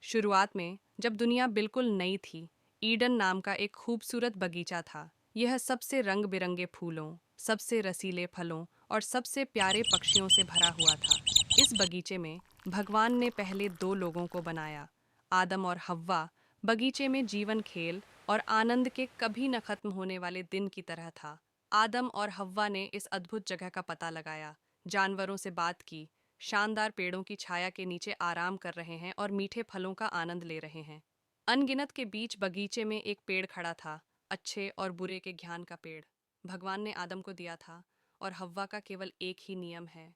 शुरुआत में जब दुनिया बिल्कुल नई थी, ईडन नाम का एक खूबसूरत बगीचा था। यह सबसे रंग बिरंगे फूलों, सबसे रसीले फलों और सबसे प्यारे पक्षियों से भरा हुआ था। इस बगीचे में भगवान ने पहले दो लोगों को बनाया, आदम और हव्वा। बगीचे में जीवन, खेल और आनंद के कभी न खत्म होने वाले दिन की तरह था। आदम और हव्वा ने इस अद्भुत जगह का पता लगाया, जानवरों से बात की, शानदार पेड़ों की छाया के नीचे आराम कर रहे हैं और मीठे फलों का आनंद ले रहे हैं। अनगिनत के बीच बगीचे में एक पेड़ खड़ा था, अच्छे और बुरे के ज्ञान का पेड़। भगवान ने आदम को दिया था और हव्वा का केवल एक ही नियम है,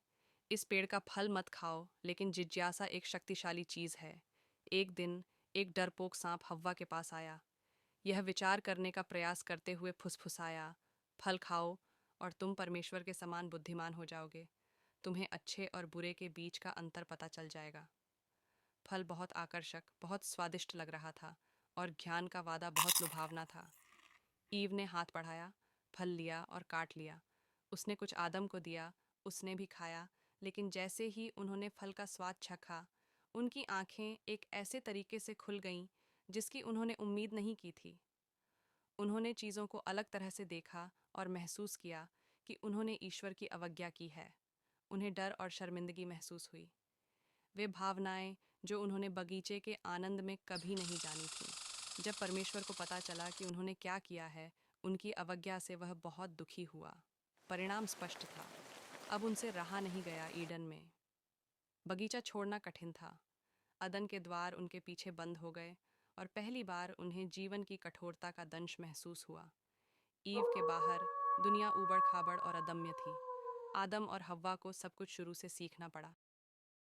इस पेड़ का फल मत खाओ, लेकिन जिज्ञासा एक शक्तिशाली चीज है। एक दिन एक डरपोक सांप हव्वा के पास आया। यह विचार करने का प्रयास करते हुए फुसफुसाया, फल खाओ और तुम परमेश्वर के समान बुद्धिमान हो जाओगे। तुम्हें अच्छे और बुरे के बीच का अंतर पता चल जाएगा। फल बहुत आकर्षक, बहुत स्वादिष्ट लग रहा था और ज्ञान का वादा बहुत लुभावना था। ईव ने हाथ बढ़ाया, फल लिया और काट लिया। उसने कुछ आदम को दिया, उसने भी खाया, लेकिन जैसे ही उन्होंने फल का स्वाद चखा, उनकी आंखें एक ऐसे तरीके से खुल गईं जिसकी उन्होंने उम्मीद नहीं की थी। उन्होंने चीज़ों को अलग तरह से देखा और महसूस किया कि उन्होंने ईश्वर की अवज्ञा की है। उन्हें डर और शर्मिंदगी महसूस हुई, वे भावनाएं जो उन्होंने बगीचे के आनंद में कभी नहीं जानी थीं। जब परमेश्वर को पता चला कि उन्होंने क्या किया है, उनकी अवज्ञा से वह बहुत दुखी हुआ। परिणाम स्पष्ट था, अब उनसे रहा नहीं गया ईडन में। बगीचा छोड़ना कठिन था, अदन के द्वार उनके पीछे बंद हो गए और पहली बार उन्हें जीवन की कठोरता का दंश महसूस हुआ। ईव के बाहर दुनिया ऊबड़ खाबड़ और अदम्य थी। आदम और हव्वा को सब कुछ शुरू से सीखना पड़ा।